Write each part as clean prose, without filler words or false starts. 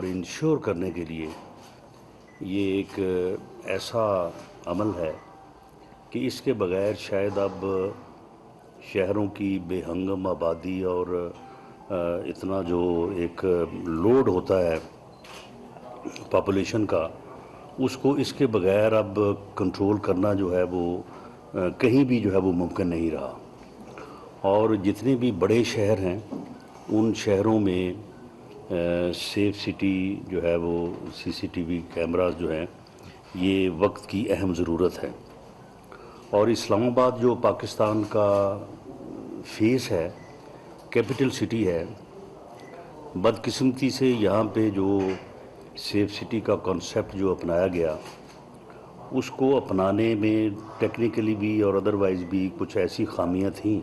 اور انشور کرنے کے لیے یہ ایک ایسا عمل ہے کہ اس کے بغیر شاید اب شہروں کی بے ہنگم آبادی اور اتنا جو ایک لوڈ ہوتا ہے پاپولیشن کا، اس کو اس کے بغیر اب کنٹرول کرنا جو ہے وہ کہیں بھی جو ہے وہ ممکن نہیں رہا۔ اور جتنے بھی بڑے شہر ہیں ان شہروں میں سیف سٹی جو ہے وہ CCTV کیمراز جو ہیں یہ وقت کی اہم ضرورت ہے۔ اور اسلام آباد جو پاکستان کا فیس ہے، کیپٹل سٹی ہے، بدقسمتی سے یہاں پہ جو سیف سٹی کا کانسیپٹ جو اپنایا گیا اس کو اپنانے میں ٹیکنیکلی بھی اور ادروائز بھی کچھ ایسی خامیاں تھیں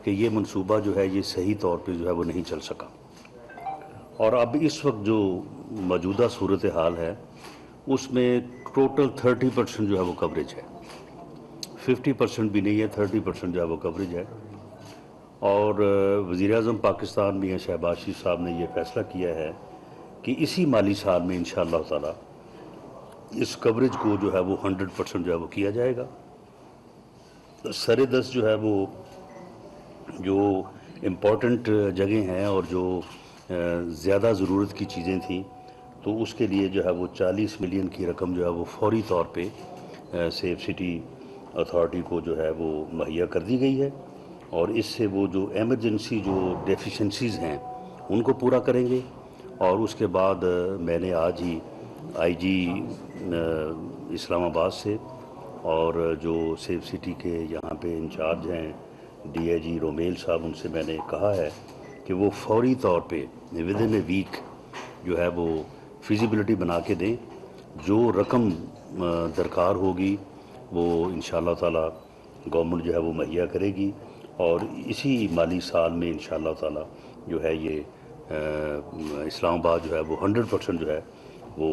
کہ یہ منصوبہ جو ہے یہ صحیح طور پہ جو ہے وہ نہیں چل سکا۔ اور اب اس وقت جو موجودہ صورتحال ہے اس میں ٹوٹل 30% جو ہے وہ کوریج ہے، 50% بھی نہیں ہے، 30% جو ہے وہ کوریج ہے۔ اور وزیر اعظم پاکستان میاں شہباز شریف صاحب نے یہ فیصلہ کیا ہے کہ اسی مالی سال میں انشاءاللہ تعالی اس کوریج کو جو ہے وہ 100% جو ہے وہ کیا جائے گا۔ سر دست جو ہے وہ جو امپورٹنٹ جگہیں ہیں اور جو زیادہ ضرورت کی چیزیں تھیں تو اس کے لیے جو ہے وہ 40 ملین کی رقم جو ہے وہ فوری طور پہ سیف سٹی اتھارٹی کو جو ہے وہ مہیا کر دی گئی ہے، اور اس سے وہ جو ایمرجنسی جو ڈیفیشنسیز ہیں ان کو پورا کریں گے۔ اور اس کے بعد میں نے آج ہی IG اسلام آباد سے اور جو سیف سٹی کے یہاں پہ انچارج ہیں DIG رومیل صاحب، ان سے میں نے کہا ہے کہ وہ فوری طور پہ ود ان اے ویک جو ہے وہ فیزیبلٹی بنا کے دیں، جو رقم درکار ہوگی وہ انشاءاللہ تعالی گورنمنٹ جو ہے وہ مہیا کرے گی، اور اسی مالی سال میں انشاءاللہ تعالی جو ہے یہ اسلام آباد جو ہے وہ 100% جو ہے وہ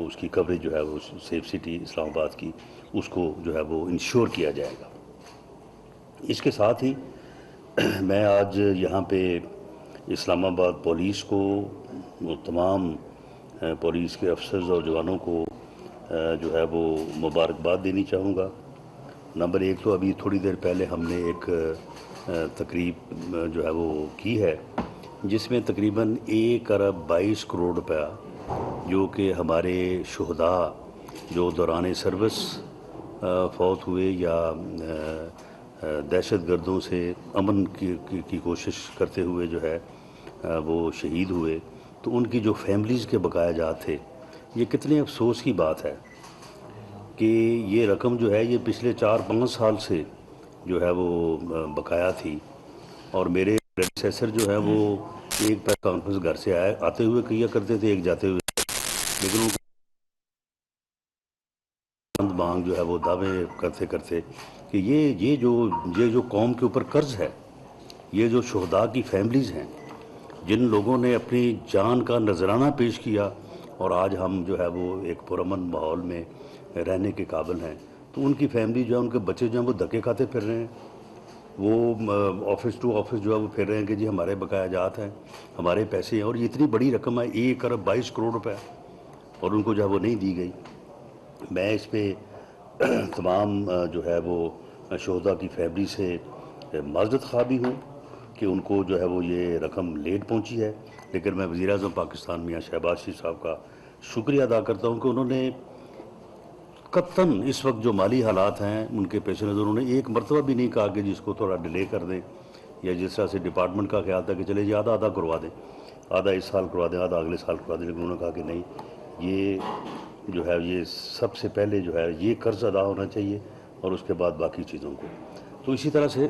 اس کی کوریج جو ہے وہ سیف سٹی اسلام آباد کی اس کو جو ہے وہ انشور کیا جائے گا۔ اس کے ساتھ ہی میں آج یہاں پہ اسلام آباد پولیس کو، تمام پولیس کے افسرز اور جوانوں کو جو ہے وہ مبارکباد دینی چاہوں گا۔ نمبر ایک تو ابھی تھوڑی دیر پہلے ہم نے ایک تقریب جو ہے وہ کی ہے جس میں تقریباً 1 ارب 22 کروڑ روپیہ جو کہ ہمارے شہداء جو دوران سروس فوت ہوئے یا دہشت گردوں سے امن کی کوشش کرتے ہوئے جو ہے وہ شہید ہوئے، تو ان کی جو فیملیز کے بقایا جات تھے، یہ کتنے افسوس کی بات ہے کہ یہ رقم جو ہے یہ پچھلے 4-5 سال سے جو ہے وہ بقایا تھی، اور میرے پریڈیسیسر جو ہے وہ ایک پریس کانفرنس گھر سے آتے ہوئے کیا کرتے تھے، ایک جاتے ہوئے، لیکن ان کو مانگ جو ہے وہ دعوے کرتے کرتے کہ یہ جو قوم کے اوپر قرض ہے، یہ جو شہداء کی فیملیز ہیں جن لوگوں نے اپنی جان کا نذرانہ پیش کیا، اور آج ہم جو ہے وہ ایک پرامن ماحول میں رہنے کے قابل ہیں، تو ان کی فیملی جو ہے، ان کے بچے جو ہیں وہ دھکے کھاتے پھر رہے ہیں، وہ آفس ٹو آفس جو ہے وہ پھر رہے ہیں کہ جی ہمارے بقایا جات ہیں، ہمارے پیسے ہیں، اور یہ اتنی بڑی رقم ہے 1 ارب 22 کروڑ روپے، اور ان کو جو ہے وہ نہیں دی گئی۔ میں اس پہ تمام جو ہے وہ شہداء کی فیملی سے معذرت خواہ بھی ہوں کہ ان کو جو ہے وہ یہ رقم لیٹ پہنچی ہے، لیکن میں وزیر اعظم پاکستان میاں شہباز شریف صاحب کا شکریہ ادا کرتا ہوں کہ انہوں نے قطعاً اس وقت جو مالی حالات ہیں ان کے پیش نظر انہوں نے ایک مرتبہ بھی نہیں کہا کہ جس کو تھوڑا ڈیلے کر دیں، یا جس طرح سے ڈپارٹمنٹ کا خیال تھا کہ چلے جی آدھا کروا دیں، آدھا اس سال کروا دیں، آدھا اگلے سال کروا دیں، لیکن انہوں نے کہا کہ نہیں، یہ جو ہے یہ سب سے پہلے جو ہے یہ قرض ادا ہونا چاہیے اور اس کے بعد باقی چیزوں کو۔ تو اسی طرح سے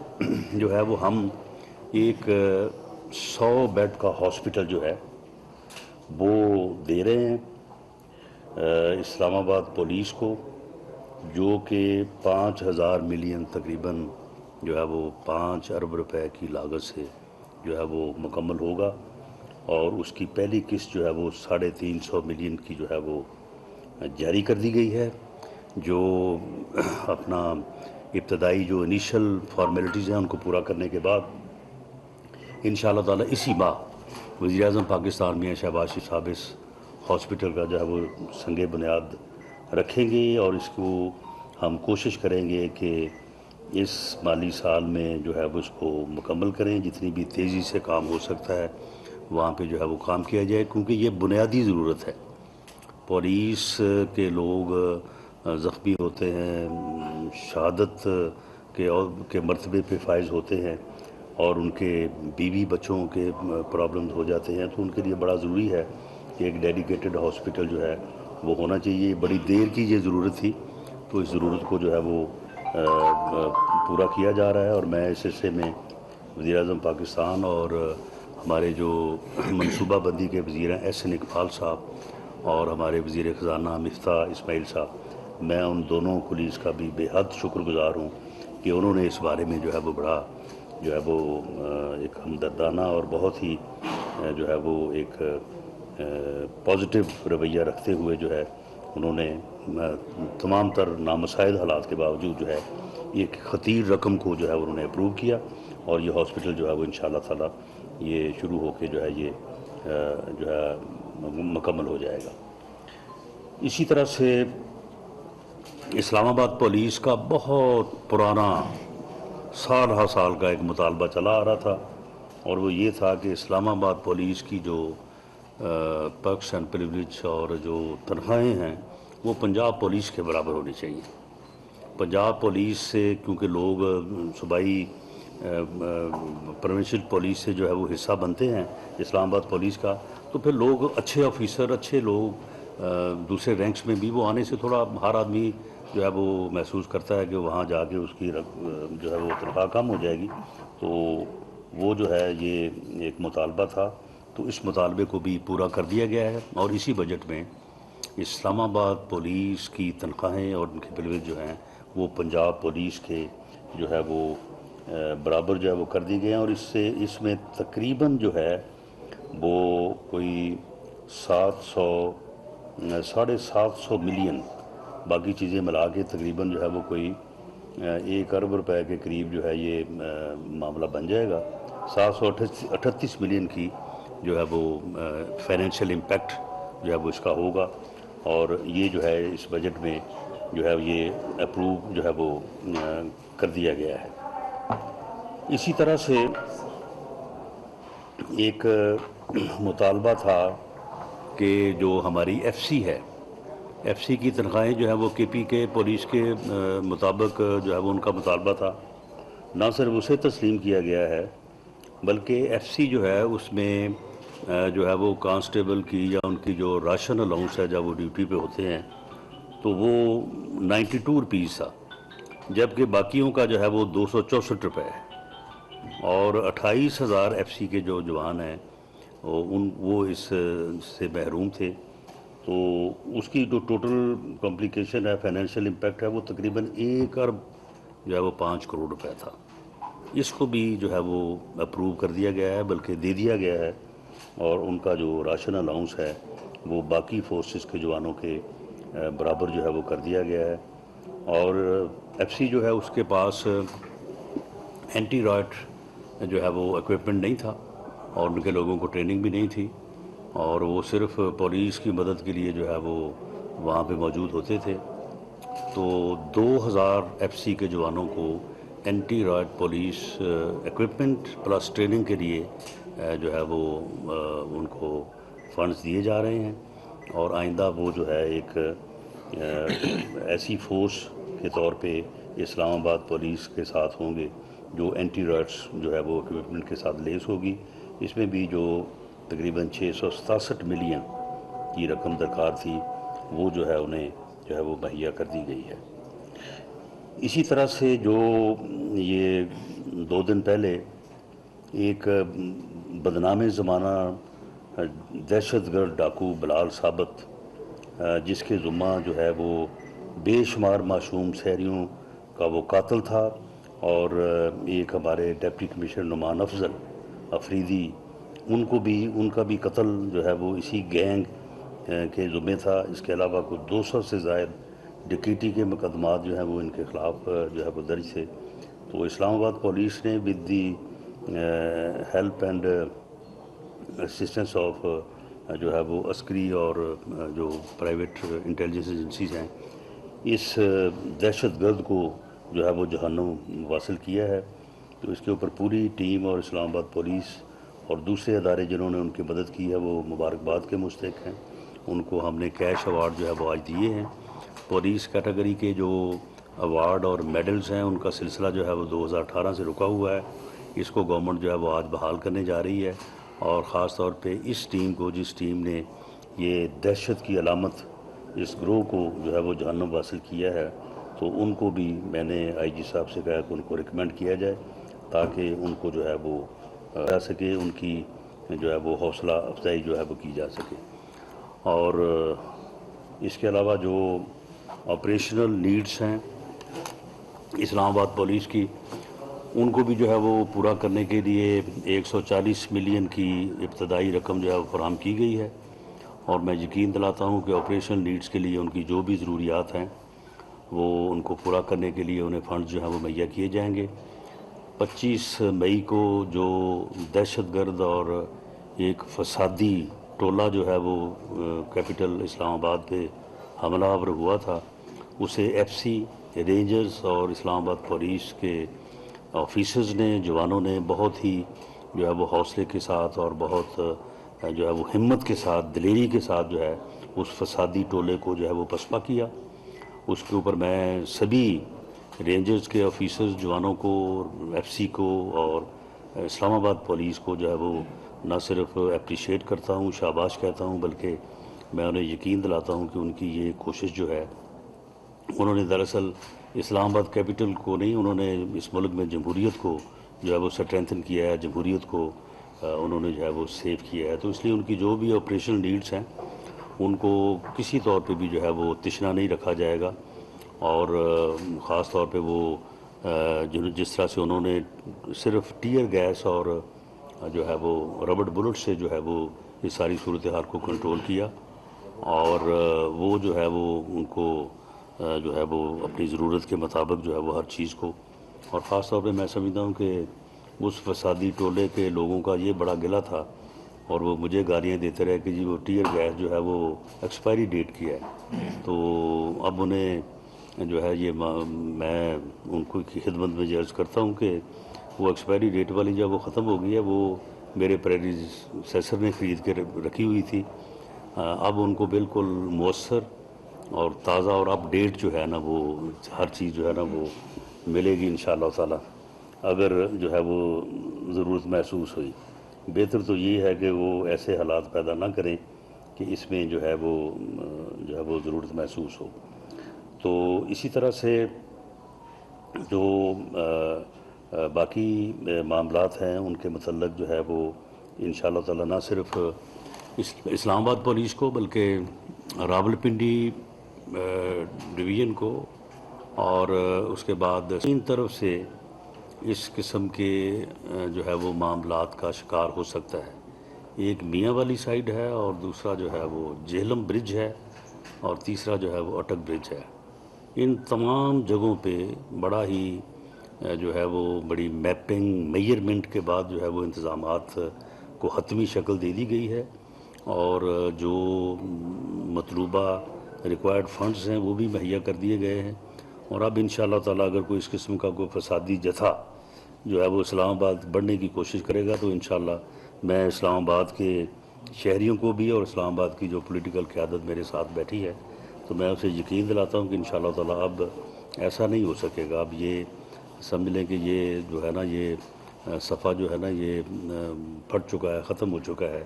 جو ہے وہ ہم ایک 100 بیڈ کا ہاسپٹل جو ہے وہ دے رہے ہیں اسلام آباد پولیس کو، جو کہ 5000 ملین تقریباً جو ہے وہ 5 ارب روپے کی لاگت سے جو ہے وہ مکمل ہوگا، اور اس کی پہلی قسط جو ہے وہ 350 ملین کی جو ہے وہ جاری کر دی گئی ہے، جو اپنا ابتدائی جو انیشل فارمیلٹیز ہیں ان کو پورا کرنے کے بعد انشاءاللہ تعالی اسی ماہ وزیر اعظم پاکستان میاں شہباز شریف صاحب اس ہاسپٹل کا جو ہے وہ سنگ بنیاد رکھیں گے، اور اس کو ہم کوشش کریں گے کہ اس مالی سال میں جو ہے وہ اس کو مکمل کریں، جتنی بھی تیزی سے کام ہو سکتا ہے وہاں پہ جو ہے وہ کام کیا جائے، کیونکہ یہ بنیادی ضرورت ہے۔ پولیس کے لوگ زخمی ہوتے ہیں، شہادت کے مرتبے پہ فائز ہوتے ہیں، اور ان کے بیوی بچوں کے پرابلمز ہو جاتے ہیں، تو ان کے لیے بڑا ضروری ہے کہ ایک ڈیڈیکیٹڈ ہاسپٹل جو ہے وہ ہونا چاہیے۔ بڑی دیر کی یہ ضرورت تھی، تو اس ضرورت کو جو ہے وہ پورا کیا جا رہا ہے، اور میں اس سلسلے میں وزیر اعظم پاکستان اور ہمارے جو منصوبہ بندی کے وزیر ہیں احسن اقبال صاحب اور ہمارے وزیر خزانہ مفتاح اسماعیل صاحب، میں ان دونوں پولیس کا بھی بے حد شکر گزار ہوں کہ انہوں نے اس بارے میں جو ہے وہ بڑا جو ہے وہ ایک ہمدردانہ اور بہت ہی جو ہے وہ ایک پازیٹیو رویہ رکھتے ہوئے جو ہے انہوں نے تمام تر نامساعد حالات کے باوجود جو ہے ایک خطیر رقم کو جو ہے انہوں نے اپروو کیا، اور یہ ہاسپٹل جو ہے وہ انشاءاللہ تعالی یہ شروع ہو کے جو ہے یہ جو ہے مکمل ہو جائے گا۔ اسی طرح سے اسلام آباد پولیس کا بہت پرانا سال ہا سال کا ایک مطالبہ چلا آ رہا تھا، اور وہ یہ تھا کہ اسلام آباد پولیس کی جو پرکس اینڈ پریولیج اور جو تنخواہیں ہیں وہ پنجاب پولیس کے برابر ہونی چاہیے۔ پنجاب پولیس سے کیونکہ لوگ صوبائی پروونشل پولیس سے جو ہے وہ حصہ بنتے ہیں اسلام آباد پولیس کا، تو پھر لوگ اچھے آفیسر، اچھے لوگ دوسرے رینکس میں بھی وہ آنے سے تھوڑا ہر آدمی جو ہے وہ محسوس کرتا ہے کہ وہاں جا کے اس کی جو ہے وہ تنخواہ کم ہو جائے گی، تو وہ جو ہے یہ ایک مطالبہ تھا، تو اس مطالبے کو بھی پورا کر دیا گیا ہے، اور اسی بجٹ میں اسلام آباد پولیس کی تنخواہیں اور ان کے پرویج جو ہیں وہ پنجاب پولیس کے جو ہے وہ برابر جو ہے وہ کر دی گئے ہیں، اور اس میں تقریباً جو ہے وہ کوئی 700 ملین باقی چیزیں ملا کے تقریباً جو ہے وہ کوئی 1 ارب روپے کے قریب جو ہے یہ معاملہ بن جائے گا۔ 738 ملین کی جو ہے وہ فائنینشیل امپیکٹ جو ہے وہ اس کا ہوگا، اور یہ جو ہے اس بجٹ میں جو ہے یہ اپروو جو ہے وہ کر دیا گیا ہے۔ اسی طرح سے ایک مطالبہ تھا کہ جو ہماری ایف سی ہے، ایف سی کی تنخواہیں جو ہے وہ کے پی کے پولیس کے مطابق جو ہے وہ ان کا مطالبہ تھا، نہ صرف اسے تسلیم کیا گیا ہے بلکہ ایف سی جو ہے اس میں جو ہے وہ کانسٹیبل کی یا ان کی جو راشن الاؤنس ہے جب وہ ڈیوٹی پہ ہوتے ہیں تو وہ 92 روپیز تھا، جبکہ باقیوں کا جو ہے وہ 264 روپے ہے، اور 28,000 ایف سی کے جو جوان ہیں وہ اس سے محروم تھے، تو اس کی جو ٹوٹل کمپلیکیشن ہے، فائنینشیل امپیکٹ ہے، وہ تقریباً 1 ارب جو ہے وہ 5 کروڑ روپے تھا۔ اس کو بھی جو ہے وہ اپروو کر دیا گیا ہے، بلکہ دے دیا گیا ہے، اور ان کا جو راشن الاؤنس ہے وہ باقی فورسز کے جوانوں کے برابر جو ہے وہ کر دیا گیا ہے، اور ایف سی جو ہے اس کے پاس اینٹی رائٹ جو ہے وہ ایکوپمنٹ نہیں تھا، اور ان کے لوگوں کو ٹریننگ بھی نہیں تھی، اور وہ صرف پولیس کی مدد کے لیے جو ہے وہ وہاں پہ موجود ہوتے تھے، تو 2000 ایف سی کے جوانوں کو anti riot police equipment plus training کے لیے جو ہے وہ ان کو فنڈز دیے جا رہے ہیں، اور آئندہ وہ جو ہے ایک ایسی فورس کے طور پہ اسلام آباد پولیس کے ساتھ ہوں گے جو اینٹی رائٹس جو ہے وہ ایکوپمنٹ کے ساتھ لیس ہوگی۔ اس میں بھی جو تقریباً 667 ملین کی رقم درکار تھی وہ جو ہے انہیں جو ہے وہ مہیا کر دی گئی ہے۔ اسی طرح سے جو یہ 2 دن پہلے ایک بدنام زمانہ دہشت گرد ڈاکو بلال ثابت، جس کے ذمہ جو ہے وہ بے شمار معصوم شہریوں کا وہ قاتل تھا، اور ایک ہمارے ڈپٹی کمشنر نعمان افضل افریدی، ان کا بھی قتل جو ہے وہ اسی گینگ کے ذمے تھا۔ اس کے علاوہ کوئی 200 سے زائد ڈکیٹی کے مقدمات جو ہیں وہ ان کے خلاف جو ہے وہ درج تھے، تو اسلام آباد پولیس نے with the help and assistance of جو ہے وہ عسکری اور جو پرائیویٹ انٹیلیجنس ایجنسیز ہیں اس دہشت گرد کو جو ہے وہ جہنم واصل کیا ہے. تو اس کے اوپر پوری ٹیم اور اسلام آباد پولیس اور دوسرے ادارے جنہوں نے ان کی مدد کی ہے وہ مبارکباد کے مستحق ہیں. ان کو ہم نے کیش ایوارڈ جو ہے وہ آج دیے ہیں. پولیس کیٹیگری کے جو ایوارڈ اور میڈلز ہیں ان کا سلسلہ جو ہے وہ 2018 سے رکا ہوا ہے. اس کو گورنمنٹ جو ہے وہ آج بحال کرنے جا رہی ہے. اور خاص طور پہ اس ٹیم کو، جس ٹیم نے یہ دہشت کی علامت اس گروہ کو جو ہے وہ جہنم واصل کیا ہے، تو ان کو بھی میں نے آئی جی صاحب سے کہا کہ ان کو ریکمینڈ کیا جائے تاکہ ان کو جو ہے وہ جا سکے، ان کی جو ہے وہ حوصلہ افزائی جو ہے وہ کی جا سکے. اور اس کے علاوہ جو آپریشنل نیڈس ہیں اسلام آباد پولیس کی، ان کو بھی جو ہے وہ پورا کرنے کے لیے 140 ملین کی ابتدائی رقم جو ہے وہ فراہم کی گئی ہے. اور میں یقین دلاتا ہوں کہ آپریشنل نیڈس کے لیے ان کی جو بھی ضروریات ہیں وہ ان کو پورا کرنے کے لیے انہیں فنڈز جو ہیں وہ مہیا کیے جائیں گے. 25 مئی کو جو دہشت گرد اور ایک فسادی ٹولہ جو ہے وہ کیپٹل اسلام آباد پہ حملہ آور ہوا تھا، اسے ایف سی رینجرز اور اسلام آباد پولیس کے آفیسرز نے، جوانوں نے بہت ہی جو ہے وہ حوصلے کے ساتھ اور بہت جو ہے وہ ہمت کے ساتھ، دلیری کے ساتھ جو ہے اس فسادی ٹولے کو جو ہے وہ پسپا کیا. اس کے اوپر میں سبھی رینجرز کے آفیسرز جوانوں کو، ایف سی کو اور اسلام آباد پولیس کو جو ہے وہ نہ صرف اپریشیٹ کرتا ہوں، شاباش کہتا ہوں، بلکہ میں انہیں یقین دلاتا ہوں کہ ان کی یہ کوشش جو ہے، انہوں نے دراصل اسلام آباد کیپٹل کو نہیں، انہوں نے اس ملک میں جمہوریت کو جو ہے وہ اسٹرینتھن کیا ہے، جمہوریت کو انہوں نے جو ہے وہ سیو کیا ہے. تو اس لیے ان کی جو بھی آپریشنل نیڈس ہیں ان کو کسی طور پہ بھی جو ہے وہ تشنا نہیں رکھا جائے گا. اور خاص طور پہ وہ جس طرح سے انہوں نے صرف ٹیئر گیس اور جو ہے وہ ربڑ بلٹ سے جو ہے وہ اس ساری صورتحال کو کنٹرول کیا، اور وہ جو ہے وہ ان کو جو ہے وہ اپنی ضرورت کے مطابق جو ہے وہ ہر چیز کو، اور خاص طور پہ میں سمجھتا ہوں کہ اس فسادی ٹولے کے لوگوں کا یہ بڑا گلہ تھا اور وہ مجھے گالیاں دیتے رہے کہ جی وہ ٹیئر گیس جو ہے وہ ایکسپائری ڈیٹ کی ہے. تو اب انہیں جو ہے یہ میں ان کو کی خدمت میں عرض کرتا ہوں کہ وہ ایکسپائری ڈیٹ والی جب وہ ختم ہو گئی ہے، وہ میرے پریڈیسیسر نے خرید کے رکھی ہوئی تھی. اب ان کو بالکل مؤثر اور تازہ اور اپ ڈیٹ جو ہے نا وہ ہر چیز جو ہے نا وہ ملے گی انشاءاللہ تعالی، اگر جو ہے وہ ضرورت محسوس ہوئی. بہتر تو یہ ہے کہ وہ ایسے حالات پیدا نہ کریں کہ اس میں جو ہے وہ ضرورت محسوس ہو. تو اسی طرح سے جو باقی معاملات ہیں ان کے متعلق جو ہے وہ انشاءاللہ تعالی نہ صرف اسلام آباد پولیس کو بلکہ راولپنڈی ڈویژن کو اور اس کے بعد ان طرف سے اس قسم کے جو ہے وہ معاملات کا شکار ہو سکتا ہے. ایک میاں والی سائیڈ ہے اور دوسرا جو ہے وہ جہلم برج ہے اور تیسرا جو ہے وہ اٹک برج ہے. ان تمام جگہوں پہ بڑا ہی جو ہے وہ بڑی میپنگ میئرمنٹ کے بعد جو ہے وہ انتظامات کو حتمی شکل دے دی گئی ہے، اور جو مطلوبہ ریکوائرڈ فنڈز ہیں وہ بھی مہیا کر دیے گئے ہیں. اور اب انشاءاللہ تعالی اگر کوئی اس قسم کا کوئی فسادی جتھا جو ہے وہ اسلام آباد بڑھنے کی کوشش کرے گا تو انشاءاللہ میں اسلام آباد کے شہریوں کو بھی اور اسلام آباد کی جو پولیٹیکل قیادت میرے ساتھ بیٹھی ہے تو میں اسے یقین دلاتا ہوں کہ انشاءاللہ تعالی اب ایسا نہیں ہو سکے گا. اب یہ سمجھ لیں کہ یہ جو ہے نا یہ صفحہ جو ہے نا یہ پھٹ چکا ہے، ختم ہو چکا ہے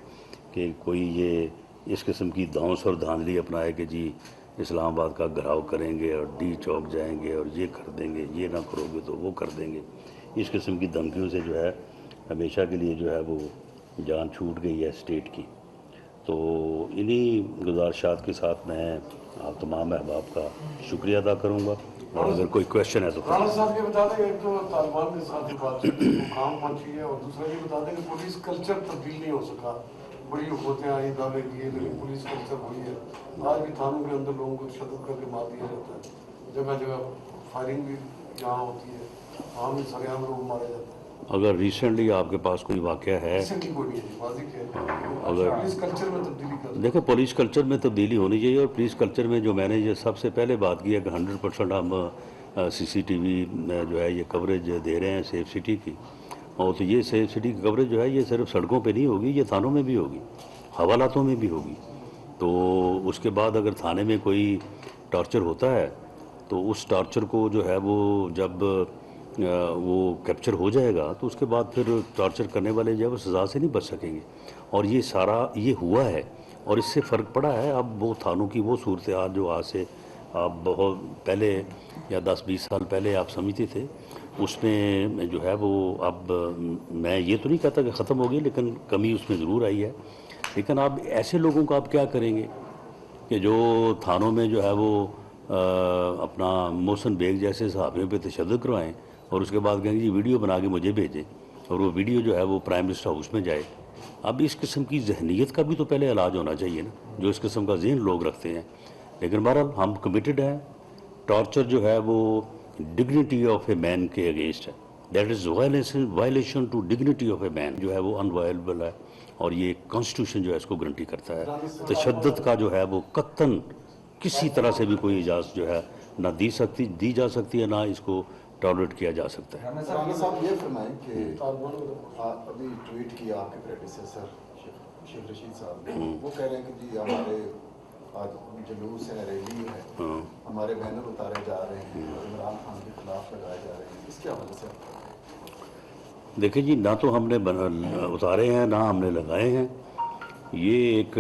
کہ کوئی یہ اس قسم کی دھونس اور دھاندلی اپنائے کہ جی اسلام آباد کا گھراؤ کریں گے اور ڈی چوک جائیں گے اور یہ کر دیں گے، یہ نہ کرو گے تو وہ کر دیں گے. اس قسم کی دھمکیوں سے جو ہے ہمیشہ کے لیے جو ہے وہ جان چھوٹ گئی ہے اسٹیٹ کی. تو انہی گزارشات کے ساتھ میں آپ تمام احباب کا شکریہ ادا کروں گا، اور اگر کوئی کویشچن ہے تو رانا صاحب یہ بتا دیں کہ ایک تو طالبان کے ساتھ جو بات مقام پہنچی ہے، اور دوسرا یہ بتا دیں کہ پولیس کلچر تبدیل نہیں ہو سکا. بڑی حکومتیں آئی، دعوے کیے، لیکن پولیس کلچر وہی ہے. آج بھی تھانوں کے اندر لوگوں کو تشدد کر کے مار دیا جاتا ہے، جگہ جگہ فائرنگ بھی جہاں ہوتی ہے وہاں بھی سرعام لوگ مارے جاتے ہیں. اگر ریسنٹلی آپ کے پاس کوئی واقعہ ہے، ریسنٹلی کوئی نہیں ہے، واضح ہے اگر پولیس کلچر میں تبدیلی کر دیکھیں پولیس کلچر میں تبدیلی ہونی چاہیے، اور پولیس کلچر میں جو میں نے یہ سب سے پہلے بات کی ہے کہ 100% ہم CCTV جو ہے یہ کوریج دے رہے ہیں سیف سٹی کی، اور تو یہ سیف سٹی کی کوریج جو ہے یہ صرف سڑکوں پہ نہیں ہوگی، یہ تھانوں میں بھی ہوگی، حوالاتوں میں بھی ہوگی۔ تو اس کے بعد اگر تھانے میں کوئی ٹارچر ہوتا ہے تو اس ٹارچر کو جو ہے وہ جب وہ کیپچر ہو جائے گا تو اس کے بعد پھر ٹارچر کرنے والے جو ہے وہ سزا سے نہیں بچ سکیں گے، اور یہ سارا یہ ہوا ہے، اور اس سے فرق پڑا ہے۔ اب وہ تھانوں کی وہ صورتحال جو آج سے آپ بہت پہلے یا 10-20 سال پہلے آپ سمجھتے تھے، اس میں جو ہے وہ اب میں یہ تو نہیں کہتا کہ ختم ہو گئی، لیکن کمی اس میں ضرور آئی ہے۔ لیکن آپ ایسے لوگوں کو آپ کیا کریں گے کہ جو تھانوں میں جو ہے وہ اپنا محسن بیگ جیسے صحافیوں پہ تشدد کروائیں، اور اس کے بعد کہیں گے جی ویڈیو بنا کے مجھے بھیجیں، اور وہ ویڈیو جو ہے وہ پرائم منسٹر ہاؤس میں جائے۔ اب اس قسم کی ذہنیت کا بھی تو پہلے علاج ہونا چاہیے نا، جو اس قسم کا ذہن لوگ رکھتے ہیں۔ لیکن بہرحال ہم کمیٹڈ ہیں، ٹارچر جو ہے وہ ڈگنیٹی آف اے مین کے اگینسٹ ہے، that is violation to dignity of a man جو ہے وہ انوائلیبل ہے، اور یہ کانسٹیٹیوشن جو ہے اس کو گارنٹی کرتا ہے۔ تشدد کا جو ہے وہ قطعاً کسی طرح سے بھی کوئی اجازت جو ہے نہ دی جا سکتی ہے، نہ اس کو ٹالریٹ کیا جا سکتا ہے۔ رانا صاحب یہ فرمائیں کہ ابھی ٹویٹ کیا آپ کے پریڈیسیسر شیخ رشید صاحب نے، وہ کہہ رہے ہیں کہ جی ہمارے آج جلوس ہے، ریلی ہے، ہمارے بینر اتارے جا رہے ہیں، عمران خان کے خلاف لگائے جا رہے ہیں، اس کے حوالے سے دیکھیں جی، نہ تو ہم نے اتارے ہیں نہ ہم نے لگائے ہیں، یہ ایک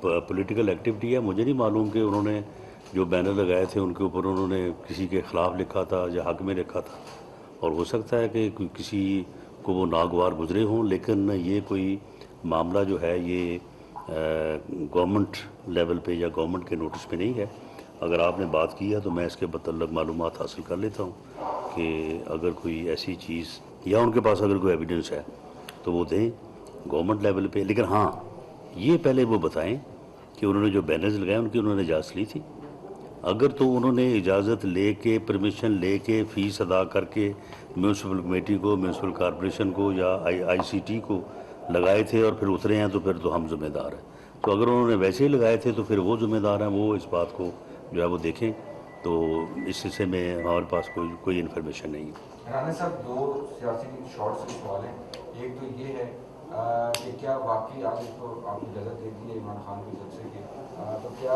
پولیٹیکل ایکٹیویٹی ہے۔ مجھے نہیں معلوم کہ انہوں نے جو بینر لگائے تھے ان کے اوپر انہوں نے کسی کے خلاف لکھا تھا یا حق میں لکھا تھا، اور ہو سکتا ہے کہ کسی کو وہ ناگوار گزرے ہوں، لیکن یہ کوئی معاملہ جو ہے یہ گورنمنٹ لیول پہ یا گورنمنٹ کے نوٹس پہ نہیں ہے۔ اگر آپ نے بات کی ہے تو میں اس کے متعلق معلومات حاصل کر لیتا ہوں کہ اگر کوئی ایسی چیز یا ان کے پاس اگر کوئی ایویڈنس ہے تو وہ دیں گورنمنٹ لیول پہ۔ لیکن ہاں یہ پہلے وہ بتائیں کہ انہوں نے جو بینرز لگائے ان کی انہوں نے اجازت لی تھی۔ اگر تو انہوں نے اجازت لے کے پرمیشن لے کے فیس ادا کر کے میونسپل کمیٹی کو، میونسپل کارپوریشن کو یا ICT کو لگائے تھے اور پھر اترے ہیں تو پھر تو ہم ذمہ دار ہیں۔ تو اگر انہوں نے ویسے ہی لگائے تھے تو پھر وہ ذمہ دار ہیں، وہ اس بات کو جو ہے وہ دیکھیں۔ تو اس سلسلے میں ہمارے پاس کوئی انفارمیشن نہیں ہے۔ رانا صاحب دو سیاسی شارٹ سے سوال ہیں، ایک تو یہ ہے کہ کیا واقعی آپ اس کو آپ نے اجازت دے دی ہے عمران خان کے جلسے کے، تو کیا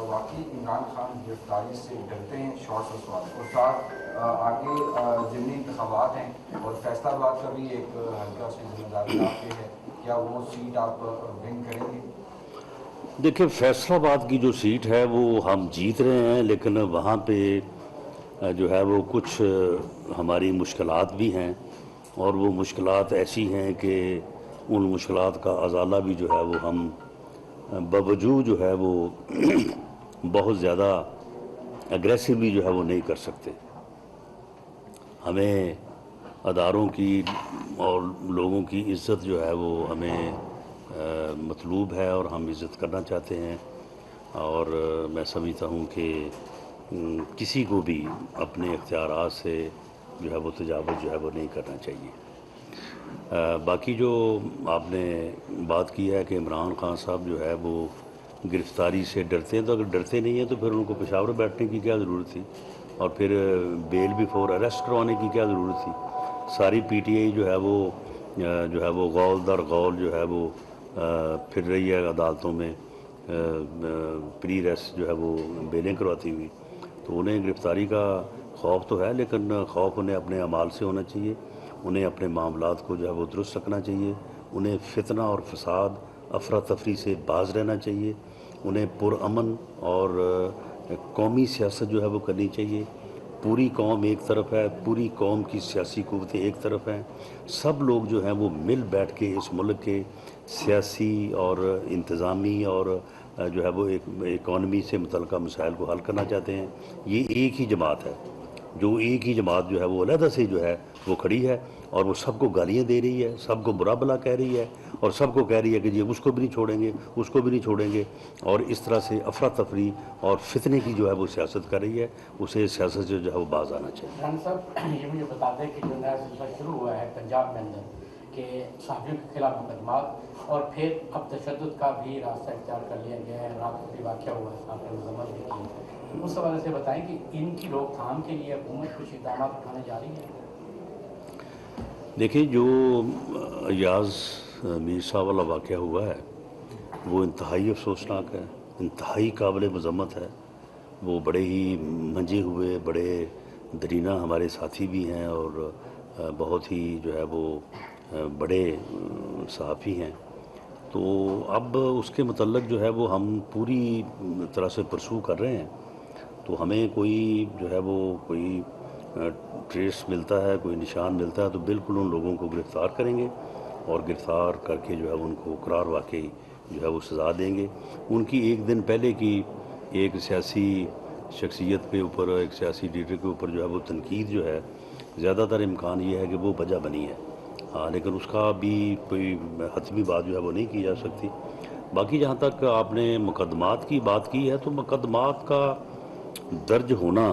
واقعی عمران خان گرفتاری سے ڈرتے ہیں؟ شارٹ سے سوال، اور ساتھ آگے ضمنی انتخابات ہیں اور فیصلہ آباد کا بھی ایک ہلکا سی ذمہ داری آپ کے ہے، کیا وہ سیٹ آپ ون کریں گے؟ دیکھیں فیصل آباد کی جو سیٹ ہے وہ ہم جیت رہے ہیں، لیکن وہاں پہ جو ہے وہ کچھ ہماری مشکلات بھی ہیں، اور وہ مشکلات ایسی ہیں کہ ان مشکلات کا ازالہ بھی جو ہے وہ ہم باوجود جو ہے وہ بہت زیادہ اگریسولی جو ہے وہ نہیں کر سکتے۔ ہمیں اداروں کی اور لوگوں کی عزت جو ہے وہ ہمیں مطلوب ہے، اور ہم عزت کرنا چاہتے ہیں، اور میں سمجھتا ہوں کہ کسی کو بھی اپنے اختیارات سے جو ہے وہ تجاوز جو ہے وہ نہیں کرنا چاہیے۔ باقی جو آپ نے بات کی ہے کہ عمران خان صاحب جو ہے وہ گرفتاری سے ڈرتے ہیں، تو اگر ڈرتے نہیں ہیں تو پھر ان کو پشاور بیٹھنے کی کیا ضرورت تھی، اور پھر بیل بیفور اریسٹ کروانے کی کیا ضرورت تھی؟ ساری PTI جو ہے وہ غول در غول جو ہے وہ پھر رہی ہے عدالتوں میں، پری ریسٹ جو ہے وہ بیلیں کرواتی ہوئی، تو انہیں گرفتاری کا خوف تو ہے، لیکن خوف انہیں اپنے اعمال سے ہونا چاہیے، انہیں اپنے معاملات کو جو ہے وہ درست رکھنا چاہیے، انہیں فتنہ اور فساد افراتفری سے باز رہنا چاہیے، انہیں پرامن اور قومی سیاست جو ہے وہ کرنی چاہیے۔ پوری قوم ایک طرف ہے، پوری قوم کی سیاسی قوتیں ایک طرف ہیں، سب لوگ جو ہیں وہ مل بیٹھ کے اس ملک کے سیاسی اور انتظامی اور جو ہے وہ ایک اکانومی سے متعلقہ مسائل کو حل کرنا چاہتے ہیں۔ یہ ایک ہی جماعت ہے، جو ایک ہی جماعت جو ہے وہ علیحدہ سے جو ہے وہ کھڑی ہے اور وہ سب کو گالیاں دے رہی ہے, سب کو برا بھلا کہہ رہی ہے اور سب کو کہہ رہی ہے کہ جی اس کو بھی نہیں چھوڑیں گے, اس کو بھی نہیں چھوڑیں گے, اور اس طرح سے افراتفری اور فتنے کی جو ہے وہ سیاست کر رہی ہے. اسے سیاست سے جو ہے وہ باز آنا چاہیے. ران صاحب یہ مجھے بتا دیں کہ جو نیا سلسلہ شروع ہوا ہے پنجاب میں اندر کہ صحافیوں کے خلاف مقدمات اور پھر اب تشدد کا بھی راستہ اختیار کر لیا گیا ہے, رات کو بھی واقعہ ہوا ہے, آپ نے مذمت بھی کی, اس حوالے سے بتائیں کہ ان کی روک تھام کے لیے حکومت کچھ اقدامات اٹھانے جا رہی ہے؟ دیکھیں, جو ایاز میر صاحب والا واقعہ ہوا ہے وہ انتہائی افسوسناک ہے, انتہائی قابل مذمت ہے. وہ بڑے ہی منجے ہوئے بڑے درینہ ہمارے ساتھی بھی ہیں اور بہت ہی جو ہے وہ بڑے صحافی ہیں. تو اب اس کے متعلق جو ہے وہ ہم پوری طرح سے پرسو کر رہے ہیں. تو ہمیں کوئی جو ہے وہ کوئی ٹریس ملتا ہے, کوئی نشان ملتا ہے تو بالکل ان لوگوں کو گرفتار کریں گے اور گرفتار کر کے جو ہے ان کو قرار واقعی جو ہے وہ سزا دیں گے. ان کی ایک دن پہلے کی ایک سیاسی شخصیت کے اوپر, ایک سیاسی لیڈر کے اوپر جو ہے وہ تنقید جو ہے, زیادہ تر امکان یہ ہے کہ وہ وجہ بنی ہے, ہاں, لیکن اس کا بھی کوئی حتمی بات جو ہے وہ نہیں کی جا سکتی. باقی جہاں تک آپ نے مقدمات کی بات کی ہے تو مقدمات کا درج ہونا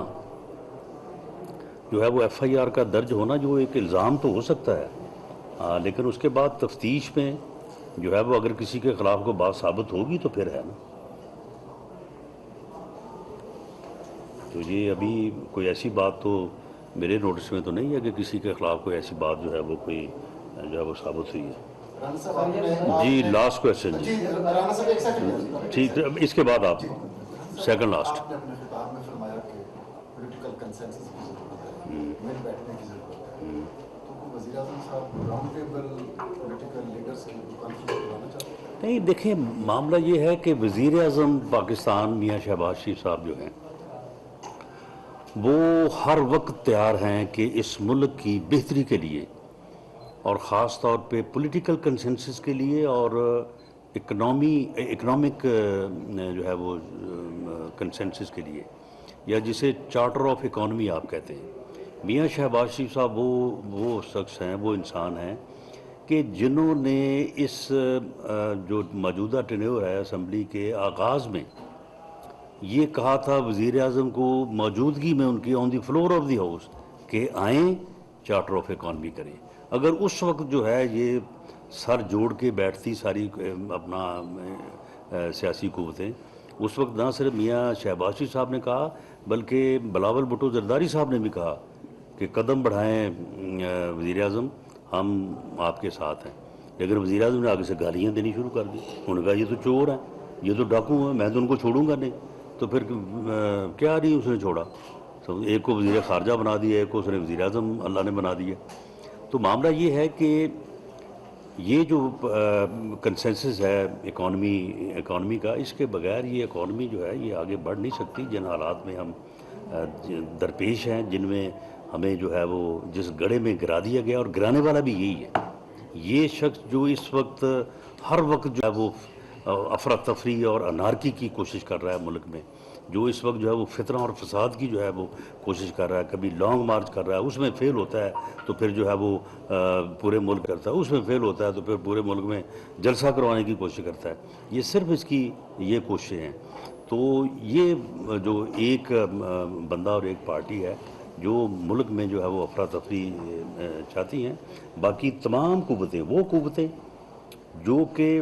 جو ہے وہ ایف آئی آر کا درج ہونا جو ایک الزام تو ہو سکتا ہے, ہاں, لیکن اس کے بعد تفتیش میں جو ہے وہ اگر کسی کے خلاف کو بات ثابت ہوگی تو پھر ہے نا. تو یہ ابھی کوئی ایسی بات تو میرے نوٹس میں تو نہیں ہے کہ کسی کے خلاف کوئی ایسی بات جو ہے وہ کوئی جو ہے وہ ثابت ہوئی ہے. رانا صاحب آپ نے جی لاسٹ کویشچن جی رانا صاحب ایک سیکنڈ ٹھیک ہے, اس کے بعد آپ سیکنڈ لاسٹ. آپ نے اپنے خطاب میں فرمایا کہ پولیٹیکل کنسنسس کی ضرورت ہے, مل بیٹھنے کی ضرورت ہے, تو وزیر اعظم صاحب راؤنڈ ٹیبل پولیٹیکل لیڈر سے کانفرنس کروانا چاہتے ہیں؟ نہیں, دیکھیں, معاملہ یہ ہے کہ وزیر اعظم پاکستان میاں شہباز شریف صاحب جو ہیں وہ ہر وقت تیار ہیں کہ اس ملک کی بہتری کے لیے اور خاص طور پہ پولیٹیکل کنسنسس کے لیے اور اکنامک جو ہے وہ کنسنسس کے لیے, یا جسے چارٹر آف اکانومی آپ کہتے ہیں, میاں شہباز شریف صاحب وہ شخص ہیں, وہ انسان ہیں کہ جنہوں نے اس جو موجودہ ٹینیور ہے اسمبلی کے آغاز میں یہ کہا تھا وزیر اعظم کو موجودگی میں ان کی آن دی فلور آف دی ہاؤس کہ آئیں چارٹر آف اکانومی کریں. اگر اس وقت جو ہے یہ سر جوڑ کے بیٹھتی ساری اپنا سیاسی قوتیں, اس وقت نہ صرف میاں شہباز شریف صاحب نے کہا بلکہ بلاول بھٹو زرداری صاحب نے بھی کہا کہ قدم بڑھائیں وزیر اعظم, ہم آپ کے ساتھ ہیں. لیکن وزیر اعظم نے آگے سے گالیاں دینی شروع کر دی. انہوں نے کہا یہ تو چور ہیں, یہ تو ڈاکو ہیں, میں تو ان کو چھوڑوں گا نہیں. تو پھر کیا نہیں اس نے چھوڑا, ایک کو وزیر خارجہ بنا دیا, ایک کو اس نے وزیر اعظم اللہ نے بنا دیا. تو معاملہ یہ ہے کہ یہ جو کنسنسس ہے اکانومی کا, اس کے بغیر یہ اکانومی جو ہے یہ آگے بڑھ نہیں سکتی. جن حالات میں ہم درپیش ہیں, جن میں ہمیں جو ہے وہ جس گڑھے میں گرا دیا گیا, اور گرانے والا بھی یہی ہے. یہ شخص جو اس وقت ہر وقت جو ہے وہ افراتفری اور انارکی کی کوشش کر رہا ہے ملک میں, جو اس وقت جو ہے وہ فتنہ اور فساد کی جو ہے وہ کوشش کر رہا ہے, کبھی لانگ مارچ کر رہا ہے, اس میں فیل ہوتا ہے تو پھر جو ہے وہ پورے ملک کرتا ہے, اس میں فیل ہوتا ہے تو پھر پورے ملک میں جلسہ کروانے کی کوشش کرتا ہے. یہ صرف اس کی یہ کوششیں ہیں. تو یہ جو ایک بندہ اور ایک پارٹی ہے جو ملک میں جو ہے وہ افراتفری چاہتی ہیں. باقی تمام قوتیں, وہ قوتیں جو کہ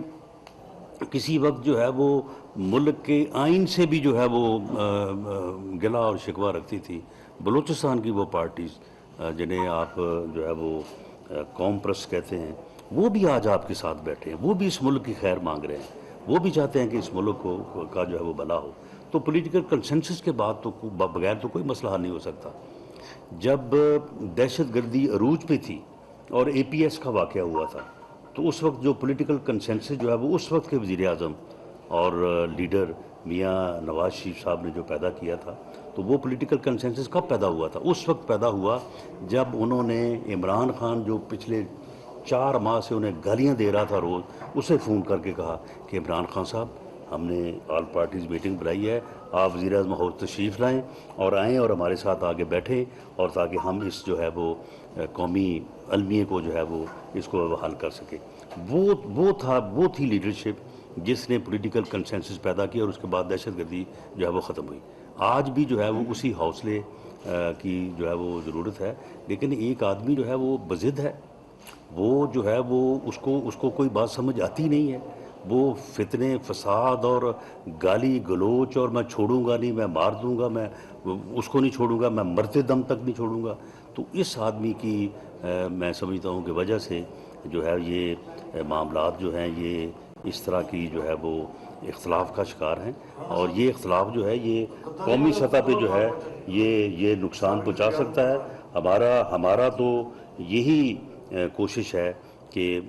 کسی وقت جو ہے وہ ملک کے آئین سے بھی جو ہے وہ گلا اور شکوہ رکھتی تھی, بلوچستان کی وہ پارٹیز جنہیں آپ جو ہے وہ قوم پرست کہتے ہیں, وہ بھی آج آپ کے ساتھ بیٹھے ہیں, وہ بھی اس ملک کی خیر مانگ رہے ہیں, وہ بھی چاہتے ہیں کہ اس ملک کو کا جو ہے وہ بھلا ہو. تو پولیٹیکل کنسنسس کے بعد تو بغیر تو کوئی مسئلہ حل نہیں ہو سکتا. جب دہشت گردی عروج پہ تھی اور اے پی ایس کا واقعہ ہوا تھا تو اس وقت جو پولیٹیکل کنسنسس جو ہے وہ اس وقت کے وزیر اعظم اور لیڈر میاں نواز شریف صاحب نے جو پیدا کیا تھا, تو وہ پولیٹیکل کنسنسس کب پیدا ہوا تھا؟ اس وقت پیدا ہوا جب انہوں نے عمران خان جو پچھلے 4 ماہ سے انہیں گالیاں دے رہا تھا روز, اسے فون کر کے کہا کہ عمران خان صاحب ہم نے آل پارٹیز میٹنگ بلائی ہے، آپ وزیر اعظم ہاؤس تشریف لائیں اور آئیں اور ہمارے ساتھ آگے بیٹھیں، اور تاکہ ہم اس جو ہے وہ قومی المیے کو جو ہے وہ اس کو حل کر سکیں۔ وہ تھی لیڈرشپ جس نے پولیٹیکل کنسنسس پیدا کیا، اور اس کے بعد دہشت گردی جو ہے وہ ختم ہوئی۔ آج بھی جو ہے وہ اسی حوصلے کی جو ہے وہ ضرورت ہے، لیکن ایک آدمی جو ہے وہ بضد ہے، وہ جو ہے وہ اس کو کوئی بات سمجھ آتی نہیں ہے، وہ فتنے فساد اور گالی گلوچ اور میں چھوڑوں گا نہیں، میں مار دوں گا، میں اس کو نہیں چھوڑوں گا، میں مرتے دم تک نہیں چھوڑوں گا۔ تو اس آدمی کی میں سمجھتا ہوں کہ وجہ سے جو ہے یہ معاملات جو ہیں یہ اس طرح کی جو ہے وہ اختلاف کا شکار ہیں، اور یہ اختلاف جو ہے یہ قومی سطح پہ جو ہے یہ نقصان پہنچا سکتا ہے۔ ہمارا تو یہی کوشش ہے کہ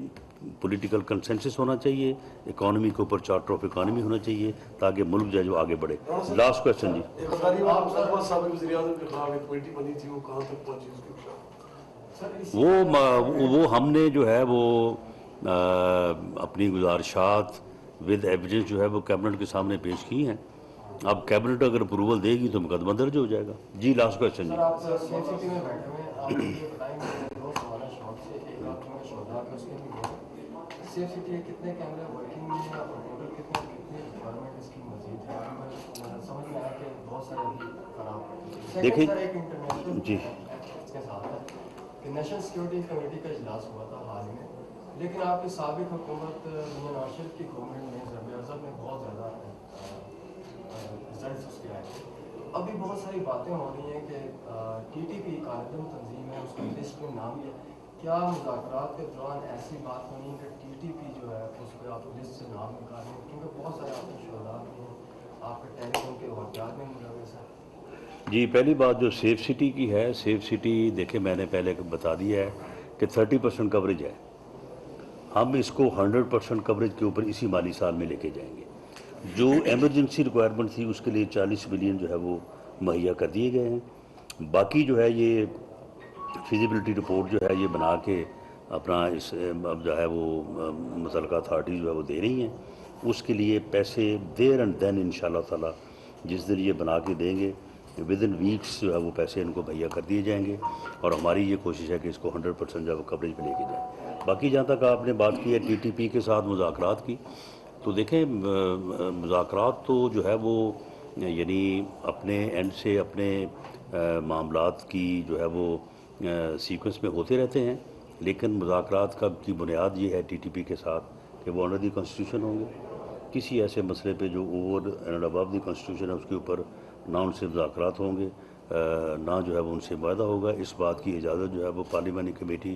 پولیٹیکل کنسنسس ہونا چاہیے، اکانومی کے اوپر چارٹر آف اکانومی ہونا چاہیے تاکہ ملک جو ہے جو آگے بڑھے۔ لاسٹ کوسچن جی۔ ایک غداری والا مقدمہ سابق وزیر اعظم کے خلاف ایک کمیٹی بنی تھی، وہ کہاں تک پہنچی اس کی؟ وہ ہم نے جو ہے وہ اپنی گزارشات ود ایویڈنس جو ہے وہ کیبنٹ کے سامنے پیش کی ہیں۔ اب کیبنٹ اگر اپروول دے گی تو مقدمہ درج ہو جائے گا۔ جی لاسٹ کوسچن جی۔ سر آپ CFCT میں بیٹھے ہوئے ہیں، آپ یہ بتائیں گے دو سوال ہے شارٹ سے، ایک آپ ہمیں شہداء کے اس کے بھی CFCT کے کتنے کیمرے ورکنگ میں ہیں اور ٹوٹل کتنی ریکوائرمنٹ اس کی مزید ہے؟ سمجھ میں آیا کہ بہت سارے ابھی خراب۔ دیکھیں سر ایک انٹرنیشنل جی اس کے ساتھ ہے کہ نیشنل سیکورٹی کمیٹی کا اجلاس ہوا تھا حال میں، لیکن آپ کی سابق حکومت میاں نواز شریف کی گورنمنٹ میں ضرب ارض میں بہت زیادہ رزلٹس اس کے آئے تھے۔ ابھی بہت ساری باتیں ہو رہی ہیں کہ TTP قائدم تنظیم ہے، اس کا لسٹ میں نام ہے، کیا مذاکرات کے دوران ایسی بات ہونی ہے کہ TTP جو ہے اس پہ آپ لسٹ سے نام نکالیں، کیونکہ بہت سارے آپ کے شہداء بھی ہیں، آپ کے ٹیلی فون کے واقعات میں ملوث ہیں۔ جی، پہلی بات جو سیف سٹی کی ہے، سیف سٹی دیکھیں میں نے پہلے بتا دیا ہے کہ 30% کوریج ہے، ہم اس کو 100% کوریج کے اوپر اسی مالی سال میں لے کے جائیں گے۔ جو ایمرجنسی ریکوائرمنٹ تھی اس کے لیے 40 بلین جو ہے وہ مہیا کر دیے گئے ہیں۔ باقی جو ہے یہ فیزیبلٹی رپورٹ جو ہے یہ بنا کے اپنا اس اب جو ہے وہ متعلقہ اتھارٹی جو ہے وہ دے رہی ہیں، اس کے لیے پیسے دیر اینڈ دین انشاءاللہ تعالی جس دن یہ بنا کے دیں گے ود ان ویکس جو ہے وہ پیسے ان کو مہیا کر دیے جائیں گے، اور ہماری یہ کوشش ہے کہ اس کو 100% جو ہے وہ کوریج پہ لے کے جائیں۔ باقی جہاں تک آپ نے بات کی ہے TTP کے ساتھ مذاکرات کی، تو دیکھیں مذاکرات تو جو ہے وہ یعنی اپنے اینڈ سے اپنے معاملات کی جو ہے وہ سیکوینس میں ہوتے رہتے ہیں، لیکن مذاکرات کی بنیاد یہ ہے TTP کے ساتھ کہ وہ انڈر دی کانسٹیٹیوشن ہوں گے۔ کسی ایسے مسئلے پہ جو over and above the constitution ہے اس کے اوپر نہ ان سے مذاکرات ہوں گے، نہ جو ہے وہ ان سے معاہدہ ہوگا۔ اس بات کی اجازت جو ہے وہ پارلیمانی کمیٹی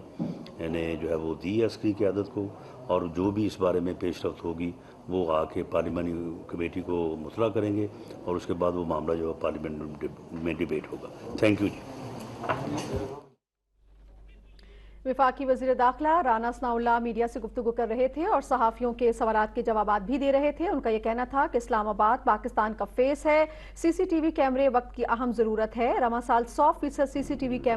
نے جو ہے وہ دی ہے عسکری قیادت کو، اور جو بھی اس بارے میں پیش رفت ہوگی وہ آ کے پارلیمانی کمیٹی کو مطلع کریں گے، اور اس کے بعد وہ معاملہ جو ہے پارلیمنٹ میں ڈیبیٹ ہوگا۔ تھینک یو جی۔ وفاقی وزیر داخلہ رانا ثناء اللہ میڈیا سے گفتگو کر رہے تھے اور صحافیوں کے سوالات کے جوابات بھی دے رہے تھے۔ ان کا یہ کہنا تھا کہ اسلام آباد پاکستان کا فیس ہے، CCTV کیمرے وقت کی اہم ضرورت ہے۔ رواں سال 100% CCTV کیمرے